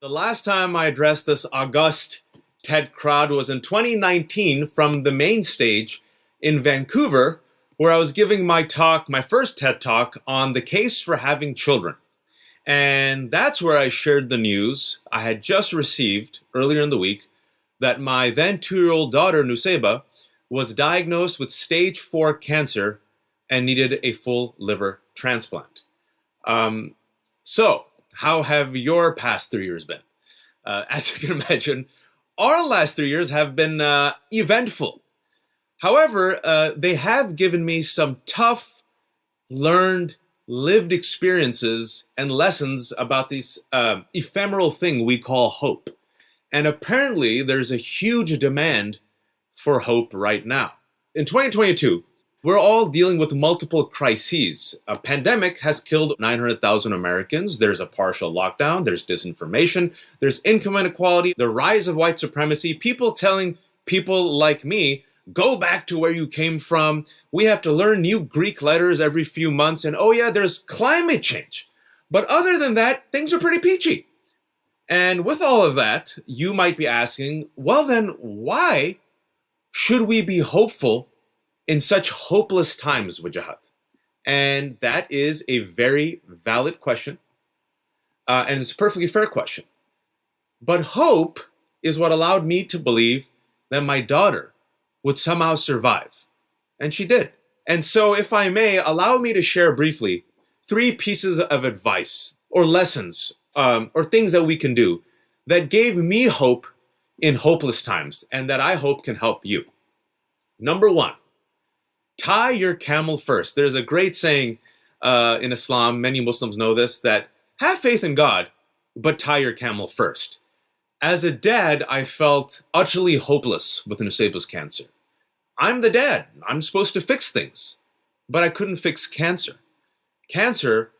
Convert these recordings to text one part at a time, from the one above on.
The last time I addressed this august TED crowd was in 2019 from the main stage in Vancouver, where I was giving my talk, my first TED talk, on the case for having children. And that's where I shared the news I had just received earlier in the week that my then 2-year-old daughter, Nuseba, was diagnosed with stage 4 cancer and needed a full liver transplant. So, how have your past 3 years been? As you can imagine, our last 3 years have been eventful. However, they have given me some tough, learned, lived experiences and lessons about this ephemeral thing we call hope. And apparently, there's a huge demand for hope right now. In 2022, we're all dealing with multiple crises. A pandemic has killed 900,000 Americans. There's a partial lockdown. There's disinformation. There's income inequality, the rise of white supremacy, people telling people like me, go back to where you came from. We have to learn new Greek letters every few months. And oh yeah, there's climate change. But other than that, things are pretty peachy. And with all of that, you might be asking, well then, why should we be hopeful in such hopeless times, Wajahat? And that is a very valid question. And it's a perfectly fair question. But hope is what allowed me to believe that my daughter would somehow survive. And she did. And so, if I may, allow me to share briefly 3 pieces of advice or lessons or things that we can do that gave me hope in hopeless times and that I hope can help you. Number 1. Tie your camel first. There's a great saying in Islam, many Muslims know this, that have faith in God, but tie your camel first. As a dad, I felt utterly hopeless with Nuseba's cancer. I'm the dad. I'm supposed to fix things, but I couldn't fix cancer. Cancer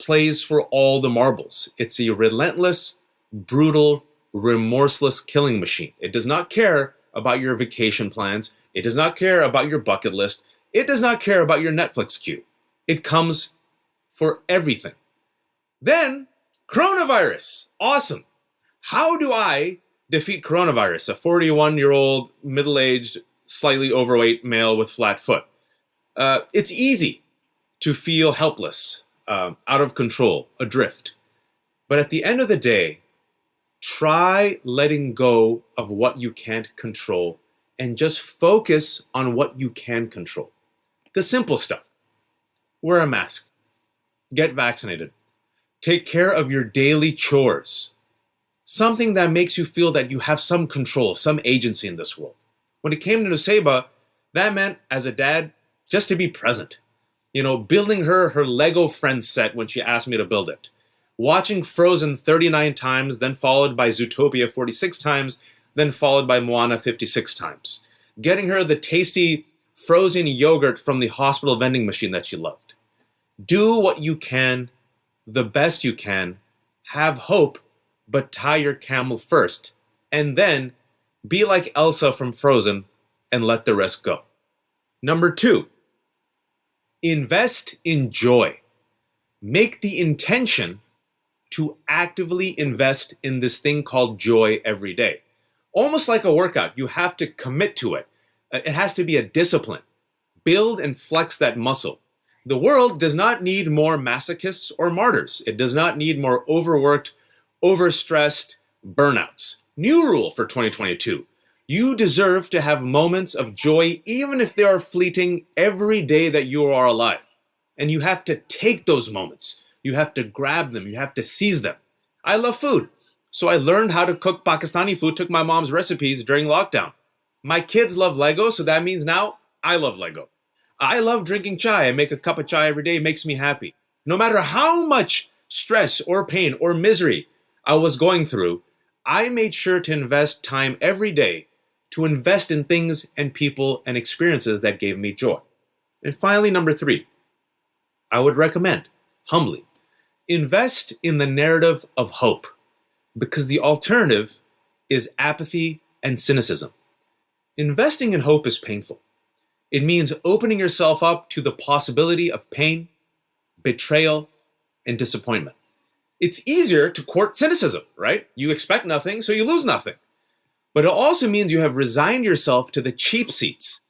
plays for all the marbles. It's a relentless, brutal, remorseless killing machine. It does not care about your vacation plans. It does not care about your bucket list. It does not care about your Netflix queue. It comes for everything. Then, coronavirus. Awesome. How do I defeat coronavirus? A 41-year-old, middle-aged, slightly overweight male with flat foot. It's easy to feel helpless, out of control, adrift. But at the end of the day, try letting go of what you can't control and just focus on what you can control. The simple stuff. Wear a mask. Get vaccinated. Take care of your daily chores. Something that makes you feel that you have some control, some agency in this world. When it came to Nuseba, that meant, as a dad, just to be present. Building her Lego Friends set when she asked me to build it. Watching Frozen 39 times, then followed by Zootopia 46 times, then followed by Moana 56 times. Getting her the tasty frozen yogurt from the hospital vending machine that she loved. Do what you can, the best you can. Have hope, but tie your camel first. And then be like Elsa from Frozen and let the rest go. Number 2, invest in joy. Make the intention to actively invest in this thing called joy every day. Almost like a workout, you have to commit to it. It has to be a discipline. Build and flex that muscle. The world does not need more masochists or martyrs. It does not need more overworked, overstressed burnouts. New rule for 2022. You deserve to have moments of joy, even if they are fleeting, every day that you are alive. And you have to take those moments. You have to grab them. You have to seize them. I love food. So I learned how to cook Pakistani food, took my mom's recipes during lockdown. My kids love Lego, so that means now I love Lego. I love drinking chai. I make a cup of chai every day. It makes me happy. No matter how much stress or pain or misery I was going through, I made sure to invest time every day to invest in things and people and experiences that gave me joy. And finally, number 3, I would recommend, humbly, invest in the narrative of hope, because the alternative is apathy and cynicism. Investing in hope is painful. It means opening yourself up to the possibility of pain, betrayal, and disappointment. It's easier to court cynicism, right? You expect nothing, so you lose nothing. But it also means you have resigned yourself to the cheap seats.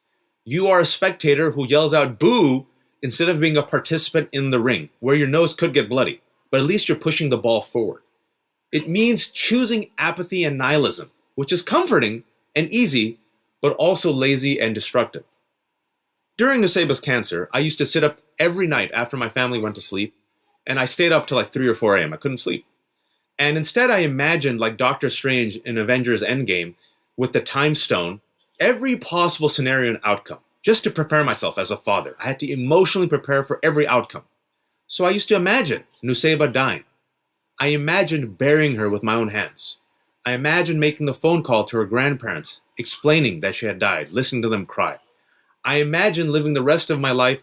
You are a spectator who yells out boo instead of being a participant in the ring, where your nose could get bloody, but at least you're pushing the ball forward. It means choosing apathy and nihilism, which is comforting and easy, but also lazy and destructive. During Nuseba's cancer, I used to sit up every night after my family went to sleep, and I stayed up till like 3 or 4 a.m. I couldn't sleep. And instead I imagined, like Doctor Strange in Avengers Endgame, with the time stone, every possible scenario and outcome, just to prepare myself as a father. I had to emotionally prepare for every outcome. So I used to imagine Nuseba dying. I imagined burying her with my own hands. I imagined making the phone call to her grandparents, explaining that she had died, listening to them cry. I imagined living the rest of my life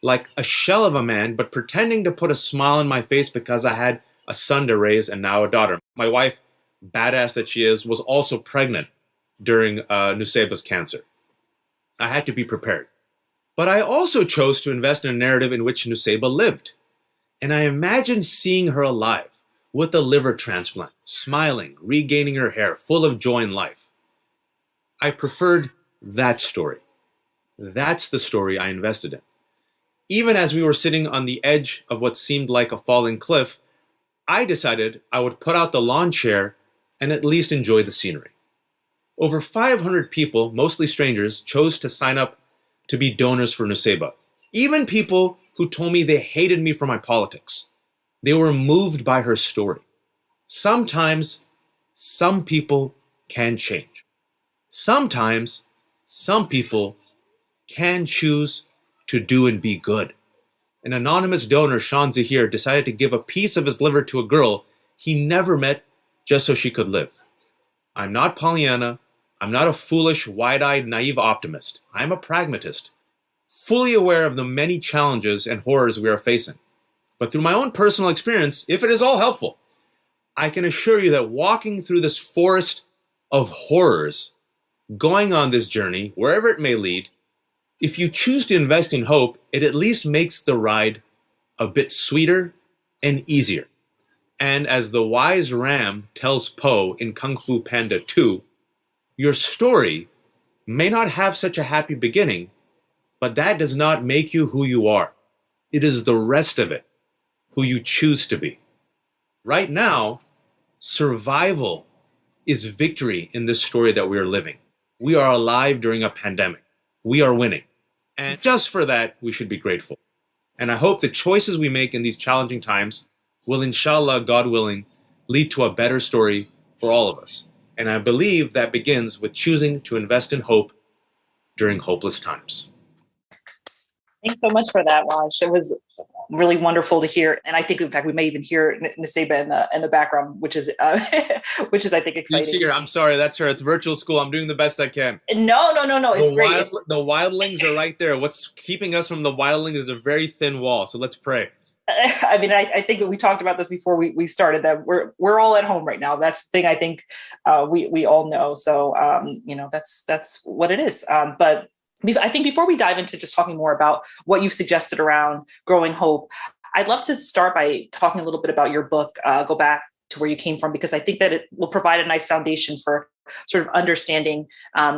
like a shell of a man, but pretending to put a smile on my face because I had a son to raise and now a daughter. My wife, badass that she is, was also pregnant during Nuseba's cancer. I had to be prepared. But I also chose to invest in a narrative in which Nuseba lived. And I imagined seeing her alive, with a liver transplant, smiling, regaining her hair, full of joy in life. I preferred that story. That's the story I invested in. Even as we were sitting on the edge of what seemed like a falling cliff, I decided I would put out the lawn chair and at least enjoy the scenery. Over 500 people, mostly strangers, chose to sign up to be donors for Nuseba. Even people who told me they hated me for my politics. They were moved by her story. Sometimes, some people can change. Sometimes, some people can choose to do and be good. An anonymous donor, Sean Zahir, decided to give a piece of his liver to a girl he never met just so she could live. I'm not Pollyanna. I'm not a foolish, wide-eyed, naive optimist. I'm a pragmatist, fully aware of the many challenges and horrors we are facing. But through my own personal experience, if it is all helpful, I can assure you that walking through this forest of horrors, going on this journey, wherever it may lead, if you choose to invest in hope, it at least makes the ride a bit sweeter and easier. And as the wise ram tells Po in Kung Fu Panda 2, your story may not have such a happy beginning, but that does not make you who you are. It is the rest of it, who you choose to be. Right now, survival is victory in this story that we are living. We are alive during a pandemic. We are winning. And just for that, we should be grateful. And I hope the choices we make in these challenging times will, inshallah, God willing, lead to a better story for all of us. And I believe that begins with choosing to invest in hope during hopeless times. Thanks so much for that, Raj. It was really wonderful to hear, and I think, in fact, we may even hear Nuseba in the background, which is which is, I think, exciting. I'm sorry, that's her. It's virtual school. I'm doing the best I can. No. It's great. The wildlings are right there. What's keeping us from the wildlings is a very thin wall. So let's pray. I mean, I think we talked about this before we started, that we're all at home right now. That's the thing. I think we all know. So that's what it is. But I think before we dive into just talking more about what you've suggested around growing hope, I'd love to start by talking a little bit about your book, Go Back to Where You Came From, because I think that it will provide a nice foundation for sort of understanding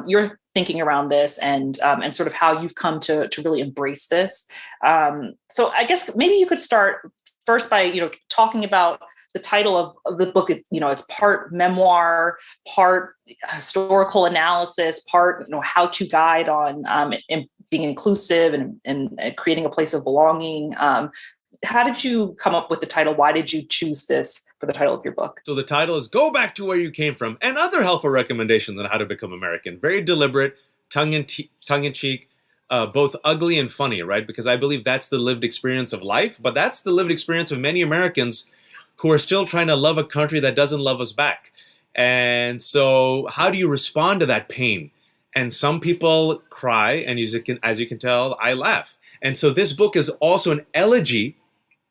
your thinking around this and sort of how you've come to really embrace this. So I guess maybe you could start first by, talking about the title of the book. It's part memoir, part historical analysis, part how-to guide on being inclusive and creating a place of belonging. How did you come up with the title? Why did you choose this for the title of your book? So the title is Go Back to Where You Came From, and other helpful recommendations on how to become American. Very deliberate, tongue-in-cheek, both ugly and funny, right? Because I believe that's the lived experience of life, but that's the lived experience of many Americans who are still trying to love a country that doesn't love us back. And so how do you respond to that pain? And some people cry, and as you can tell, I laugh. And so this book is also an elegy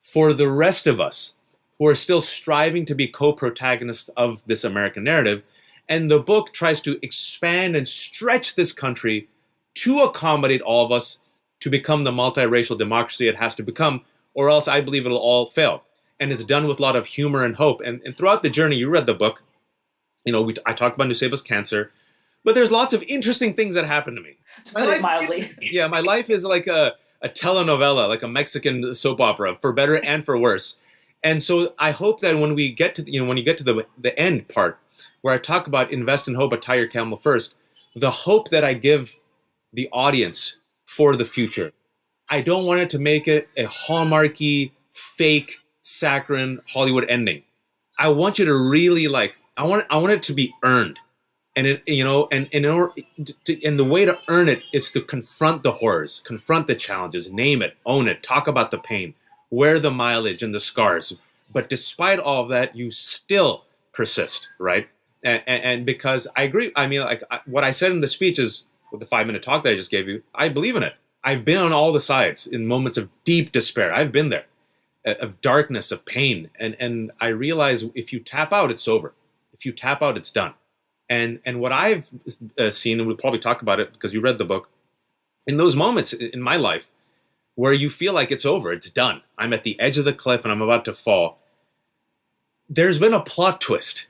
for the rest of us who are still striving to be co-protagonists of this American narrative. And the book tries to expand and stretch this country to accommodate all of us to become the multiracial democracy it has to become, or else I believe it'll all fail. and it's done with a lot of humor and hope. And throughout the journey, you read the book. I talked about Nuseba's cancer, but there's lots of interesting things that happen to me. To put it mildly. Yeah, my life is like a telenovela, like a Mexican soap opera, for better and for worse. And so I hope that when we get to when you get to the end part, where I talk about invest in hope, but tie your camel first, the hope that I give the audience for the future. I don't want it to make it a hallmarky, fake, saccharine Hollywood ending. I want you to really I want it to be earned. And and the way to earn it is to confront the horrors, confront the challenges, name it, own it, talk about the pain, wear the mileage and the scars. But despite all of that, you still persist, right? And because I agree, I mean, what I said in the speech is, with the 5-minute talk that I just gave you, I believe in it. I've been on all the sides in moments of deep despair. I've been there, of darkness, of pain, and I realize if you tap out, it's over. If you tap out, it's done. And what I've seen, and we'll probably talk about it because you read the book, in those moments in my life where you feel like it's over, it's done, I'm at the edge of the cliff and I'm about to fall, there's been a plot twist.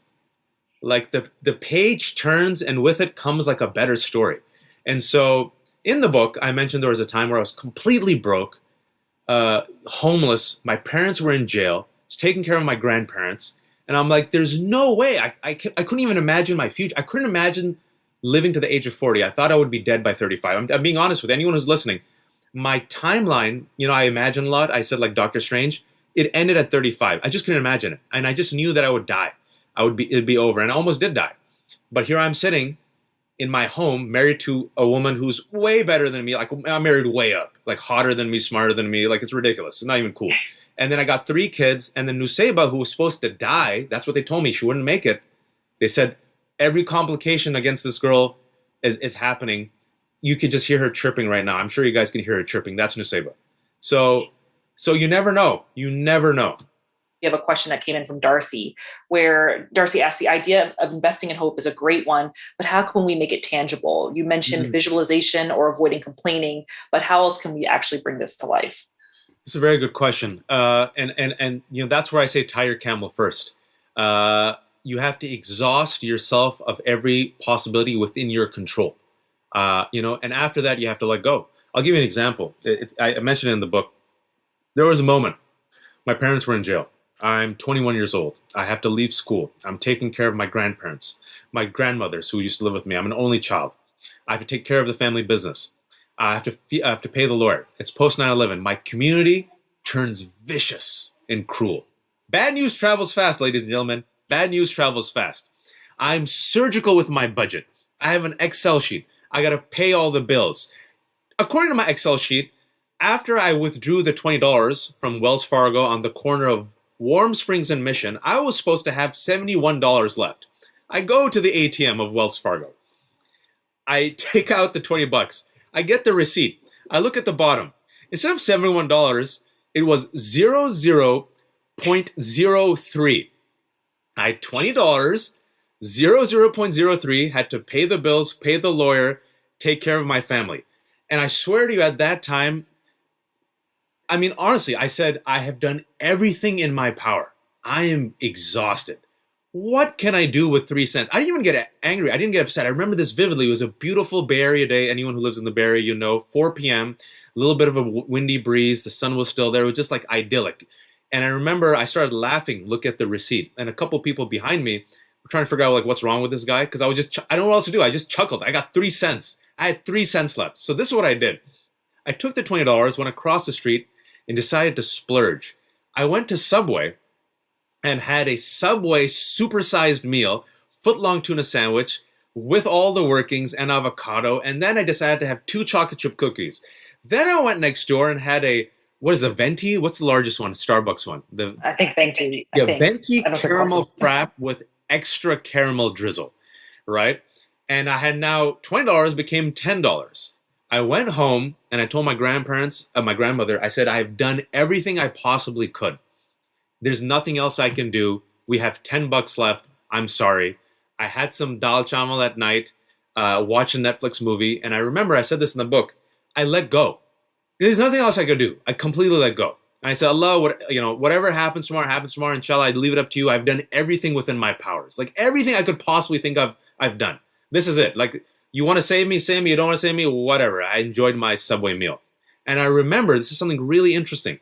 Like the page turns and with it comes like a better story. And so in the book, I mentioned there was a time where I was completely broke, homeless. My parents were in jail. I was taking care of my grandparents. And I'm like, there's no way. I couldn't even imagine my future. I couldn't imagine living to the age of 40. I thought I would be dead by 35. I'm being honest with anyone who's listening. My timeline, I imagine a lot. I said like Doctor Strange. It ended at 35. I just couldn't imagine it. And I just knew that I would die. It'd be over. And I almost did die. But here I'm sitting in my home, married to a woman who's way better than me. Like, I'm married way up, like hotter than me, smarter than me. Like, it's ridiculous. It's not even cool. And then I got 3 kids. And then Nuseba, who was supposed to die, that's what they told me. She wouldn't make it. They said every complication against this girl is happening. You could just hear her chirping right now. I'm sure you guys can hear her chirping. That's Nuseba. So you never know. You never know. You have a question that came in from Darcy, where Darcy asked, the idea of investing in hope is a great one, but how can we make it tangible? You mentioned visualization or avoiding complaining, but how else can we actually bring this to life? It's a very good question. And that's where I say tie your camel first. You have to exhaust yourself of every possibility within your control. And after that, you have to let go. I'll give you an example. I mentioned it in the book. There was a moment. My parents were in jail. I'm 21 years old. I have to leave school. I'm taking care of my grandparents, my grandmothers who used to live with me. I'm an only child. I have to take care of the family business. I have to pay the lawyer. It's post 9/11. My community turns vicious and cruel. Bad news travels fast, ladies and gentlemen. Bad news travels fast. I'm surgical with my budget. I have an Excel sheet. I got to pay all the bills. According to my Excel sheet, after I withdrew the $20 from Wells Fargo on the corner of Warm Springs and Mission, I was supposed to have $71 left. I go to the ATM of Wells Fargo. I take out the $20. I get the receipt. I look at the bottom. Instead of $71, it was 00.03. I had $20, 00.03, had to pay the bills, pay the lawyer, take care of my family. And I swear to you, at that time, I mean, honestly, I said, I have done everything in my power. I am exhausted. What can I do with 3 cents? I didn't even get angry. I didn't get upset. I remember this vividly. It was a beautiful Bay Area day. Anyone who lives in the Bay Area, 4 p.m., a little bit of a windy breeze. The sun was still there. It was just like idyllic. And I remember I started laughing, look at the receipt. And a couple people behind me were trying to figure out like what's wrong with this guy. Because I don't know what else to do. I just chuckled. I got 3 cents. I had 3 cents left. So this is what I did. I took the $20, went across the street, and decided to splurge. I went to Subway and had a Subway supersized meal, foot-long tuna sandwich with all the workings and avocado, and then I decided to have 2 chocolate chip cookies. Then I went next door and had what is the Venti? What's the largest one? Starbucks one. I think Venti. Venti caramel frap with extra caramel drizzle, right? And I had now $20 became $10. I went home and I told my grandparents, my grandmother, I said, I've done everything I possibly could. There's nothing else I can do. We have $10 left. I'm sorry. I had some dal chawal at night, watching a Netflix movie. And I remember I said this in the book. I let go. There's nothing else I could do. I completely let go. And I said, Allah, whatever happens tomorrow, inshallah, I leave it up to you. I've done everything within my powers. Like everything I could possibly think of, I've done. This is it. Like, you want to save me, save me. You don't want to save me, whatever. I enjoyed my Subway meal. And I remember, this is something really interesting.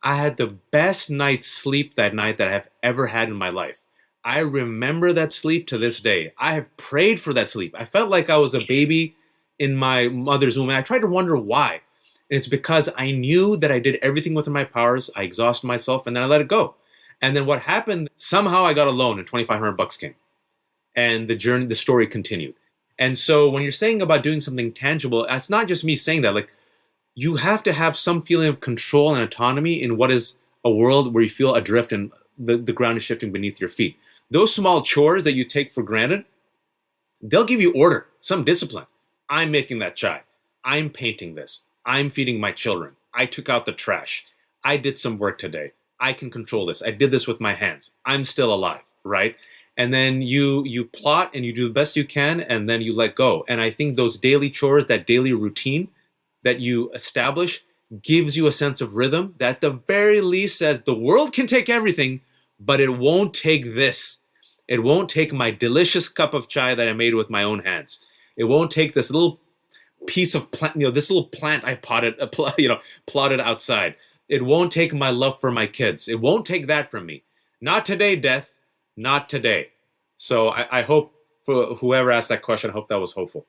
I had the best night's sleep that night that I've ever had in my life. I remember that sleep to this day. I have prayed for that sleep. I felt like I was a baby in my mother's womb. And I tried to wonder why. And it's because I knew that I did everything within my powers. I exhausted myself and then I let it go. And then what happened, somehow I got a loan and 2,500 bucks came. And the story continued. And so when you're saying about doing something tangible, that's not just me saying that. Like, you have to have some feeling of control and autonomy in what is a world where you feel adrift and the ground is shifting beneath your feet. Those small chores that you take for granted, they'll give you order, some discipline. I'm making that chai. I'm painting this. I'm feeding my children. I took out the trash. I did some work today. I can control this. I did this with my hands. I'm still alive, right? And then you plot and you do the best you can, and then you let go. And I think those daily chores, that daily routine that you establish, gives you a sense of rhythm that at the very least says the world can take everything, but it won't take this. It won't take my delicious cup of chai that I made with my own hands. It won't take this little piece of plant, this little plant I plotted outside. It won't take my love for my kids. It won't take that from me. Not today, death. Not today. So I hope, for whoever asked that question, I hope that was hopeful.